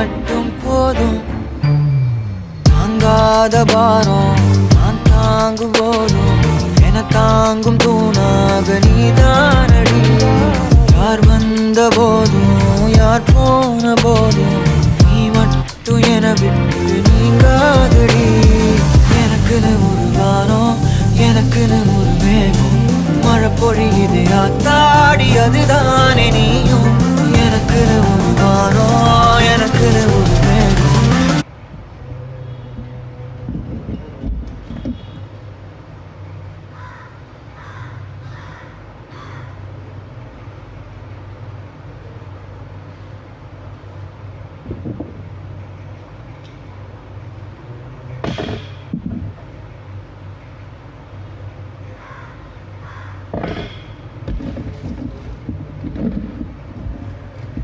மட்டும் போதும். தாங்காத பாரம் நான் தாங்கும் போதும் என தாங்கும் தூணாக நீதானடி. யார் வந்த போதும் யார் போன போதும் நீ மட்டும் என விட்டு நீங்காதடி. எனக்குன்னு ஒரு வானம், எனக்குன்னு ஒரு மேகம், மழை பொழியுது ஆத்தாடி அதுதானே நீயும்.